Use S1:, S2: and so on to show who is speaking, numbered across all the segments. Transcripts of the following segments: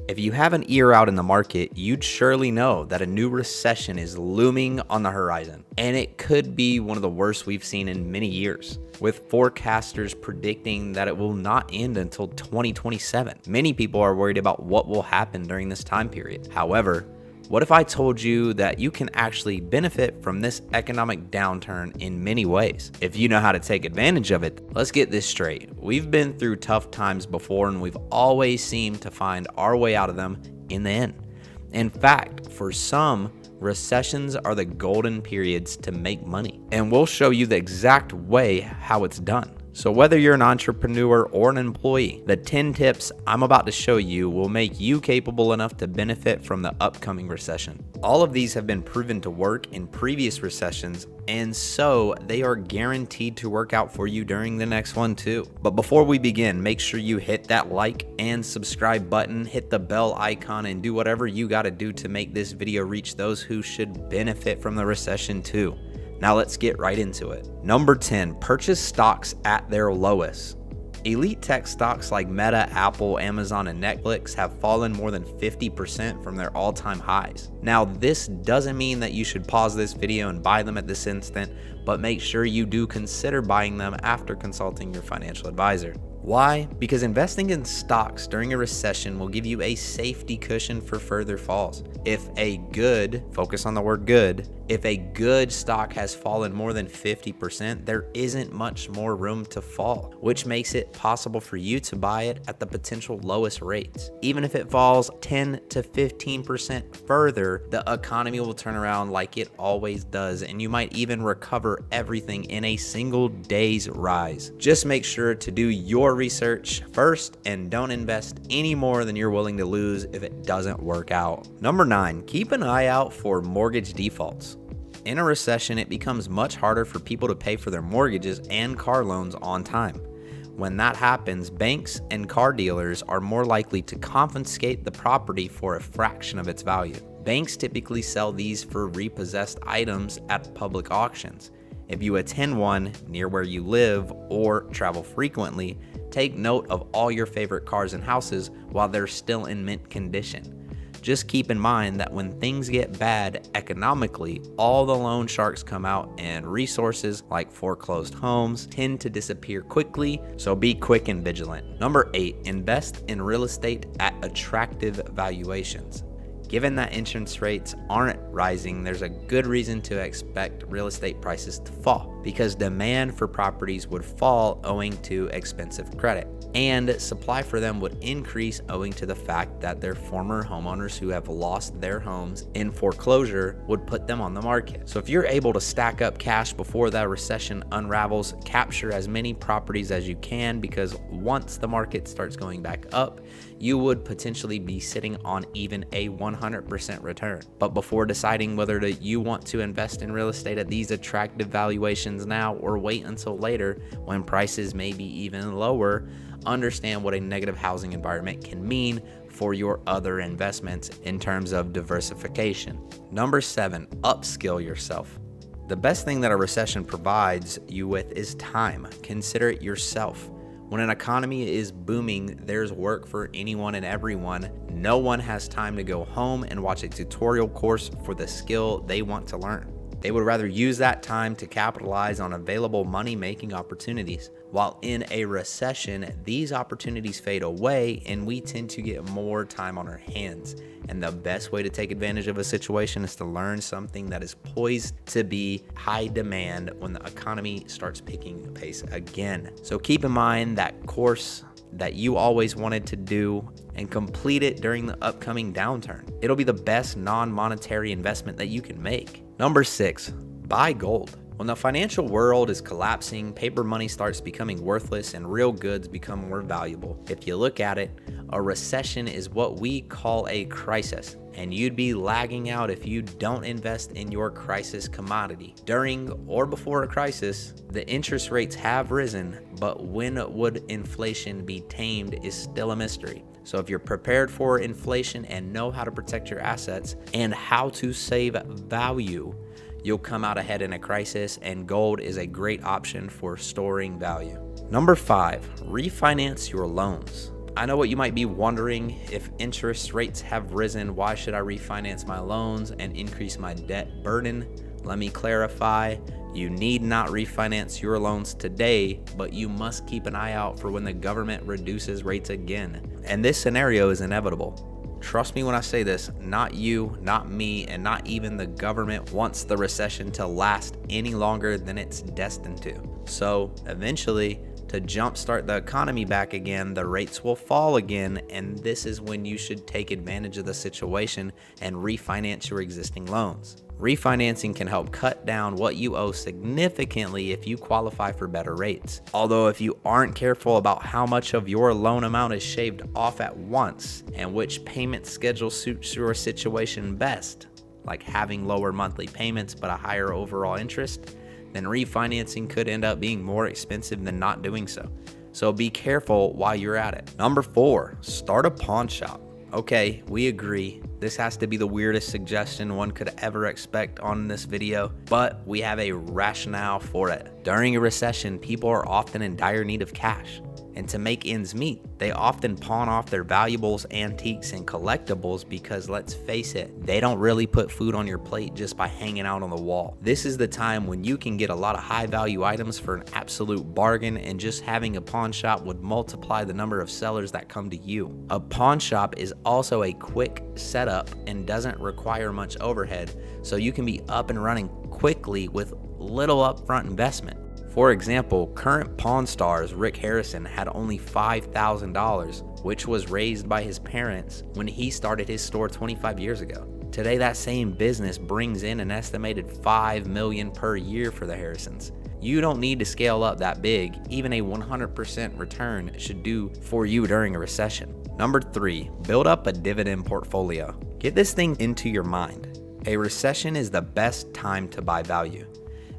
S1: If you have an ear out in the market, you'd surely know that a new recession is looming on the horizon, and it could be one of the worst we've seen in many years, with forecasters predicting that it will not end until 2027. Many people are worried about what will happen during this time period. However, what if I told you that you can actually benefit from this economic downturn in many ways? If you know how to take advantage of it, let's get this straight. We've been through tough times before, and we've always seemed to find our way out of them in the end. In fact, for some, recessions are the golden periods to make money, and we'll show you the exact way how it's done. So whether you're an entrepreneur or an employee, the 10 tips I'm about to show you will make you capable enough to benefit from the upcoming recession. All of these have been proven to work in previous recessions, and so they are guaranteed to work out for you during the next one too. But before we begin, make sure you hit that like and subscribe button, hit the bell icon, and do whatever you gotta do to make this video reach those who should benefit from the recession too. Now let's get right into it. Number 10, purchase stocks at their lowest. Elite tech stocks like Meta, Apple, Amazon, and Netflix have fallen more than 50% from their all-time highs. Now, this doesn't mean that you should pause this video and buy them at this instant, but make sure you do consider buying them after consulting your financial advisor. Why? Because investing in stocks during a recession will give you a safety cushion for further falls. If a good, focus on the word good, if a good stock has fallen more than 50%, there isn't much more room to fall, which makes it possible for you to buy it at the potential lowest rates. Even if it falls 10 to 15% further, the economy will turn around like it always does, and you might even recover everything in a single day's rise. Just make sure to do your research first and don't invest any more than you're willing to lose if it doesn't work out. Number 9, keep an eye out for mortgage defaults. In a recession, it becomes much harder for people to pay for their mortgages and car loans on time. When that happens, banks and car dealers are more likely to confiscate the property for a fraction of its value. Banks typically sell these for repossessed items at public auctions. If you attend one near where you live or travel frequently, take note of all your favorite cars and houses while they're still in mint condition. Just keep in mind that when things get bad economically, all the loan sharks come out, and resources like foreclosed homes tend to disappear quickly, so be quick and vigilant. Number 8, invest in real estate at attractive valuations. Given that interest rates aren't rising, there's a good reason to expect real estate prices to fall, because demand for properties would fall owing to expensive credit, and supply for them would increase owing to the fact that their former homeowners who have lost their homes in foreclosure would put them on the market. So if you're able to stack up cash before that recession unravels, capture as many properties as you can, because once the market starts going back up, you would potentially be sitting on even a 100% return. But before deciding whether you want to invest in real estate at these attractive valuations now or wait until later when prices may be even lower, understand what a negative housing environment can mean for your other investments in terms of diversification. Number 7, upskill yourself. The best thing that a recession provides you with is time. Consider it yourself. When an economy is booming, there's work for anyone and everyone. No one has time to go home and watch a tutorial course for the skill they want to learn. They would rather use that time to capitalize on available money-making opportunities. While in a recession, these opportunities fade away and we tend to get more time on our hands. And the best way to take advantage of a situation is to learn something that is poised to be high demand when the economy starts picking pace again. So keep in mind that course that you always wanted to do and complete it during the upcoming downturn. It'll be the best non-monetary investment that you can make. Number 6, buy gold. When the financial world is collapsing, paper money starts becoming worthless and real goods become more valuable. If you look at it, a recession is what we call a crisis, and you'd be lagging out if you don't invest in your crisis commodity. During or before a crisis, the interest rates have risen, but when would inflation be tamed is still a mystery. So if you're prepared for inflation and know how to protect your assets and how to save value, you'll come out ahead in a crisis, and gold is a great option for storing value. Number 5, refinance your loans. I know what you might be wondering: if interest rates have risen, why should I refinance my loans and increase my debt burden? Let me clarify. You need not refinance your loans today, but you must keep an eye out for when the government reduces rates again. And this scenario is inevitable. Trust me when I say this, not you, not me, and not even the government wants the recession to last any longer than it's destined to. So eventually, to jumpstart the economy back again, the rates will fall again, and this is when you should take advantage of the situation and refinance your existing loans. Refinancing can help cut down what you owe significantly if you qualify for better rates. Although if you aren't careful about how much of your loan amount is shaved off at once and which payment schedule suits your situation best, like having lower monthly payments but a higher overall interest, then refinancing could end up being more expensive than not doing so. So be careful while you're at it. Number 4, start a pawn shop. Okay, we agree. This has to be the weirdest suggestion one could ever expect on this video, but we have a rationale for it. During a recession, people are often in dire need of cash. And to make ends meet, they often pawn off their valuables, antiques, and collectibles because, let's face it, they don't really put food on your plate just by hanging out on the wall. This is the time when you can get a lot of high value items for an absolute bargain, and just having a pawn shop would multiply the number of sellers that come to you. A pawn shop is also a quick setup and doesn't require much overhead, so you can be up and running quickly with little upfront investment. For example, current Pawn Stars Rick Harrison had only $5,000, which was raised by his parents when he started his store 25 years ago. Today, that same business brings in an estimated $5 million per year for the Harrisons. You don't need to scale up that big. Even a 100% return should do for you during a recession. Number 3, build up a dividend portfolio. Get this thing into your mind. A recession is the best time to buy value,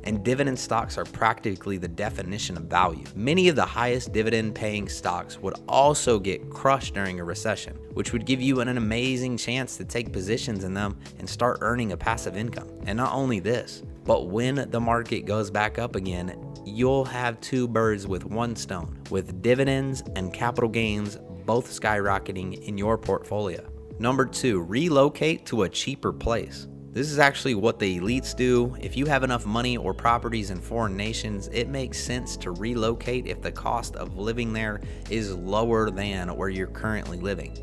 S1: and dividend stocks are practically the definition of value. Many of the highest dividend paying stocks would also get crushed during a recession, which would give you an amazing chance to take positions in them and start earning a passive income. And not only this, but when the market goes back up again, you'll have 2 birds with 1 stone, with dividends and capital gains both skyrocketing in your portfolio. Number 2, relocate to a cheaper place. This is actually what the elites do. If you have enough money or properties in foreign nations, it makes sense to relocate if the cost of living there is lower than where you're currently living.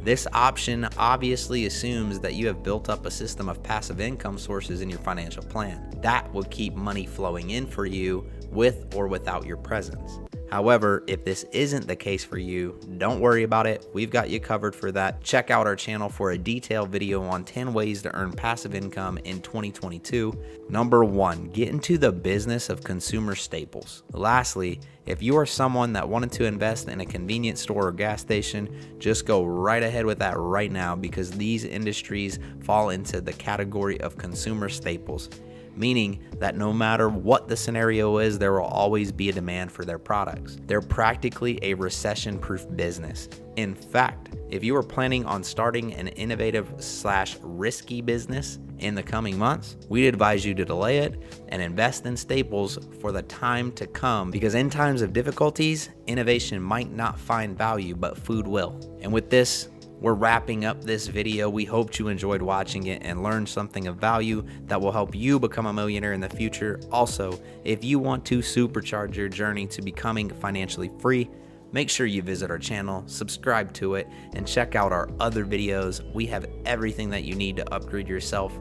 S1: This option obviously assumes that you have built up a system of passive income sources in your financial plan. That will keep money flowing in for you with or without your presence. However, if this isn't the case for you, don't worry about it. We've got you covered for that. Check out our channel for a detailed video on 10 ways to earn passive income in 2022. Number 1, get into the business of consumer staples. Lastly, if you are someone that wanted to invest in a convenience store or gas station, just go right ahead with that right now, because these industries fall into the category of consumer staples, meaning that no matter what the scenario is, there will always be a demand for their products. They're practically a recession-proof business. In fact, if you are planning on starting an innovative/risky business in the coming months, we'd advise you to delay it and invest in staples for the time to come, because in times of difficulties, innovation might not find value, but food will. And with this, we're wrapping up this video. We hope you enjoyed watching it and learned something of value that will help you become a millionaire in the future. Also, if you want to supercharge your journey to becoming financially free, make sure you visit our channel, subscribe to it, and check out our other videos. We have everything that you need to upgrade yourself.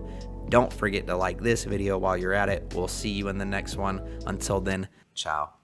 S1: Don't forget to like this video while you're at it. We'll see you in the next one. Until then, ciao.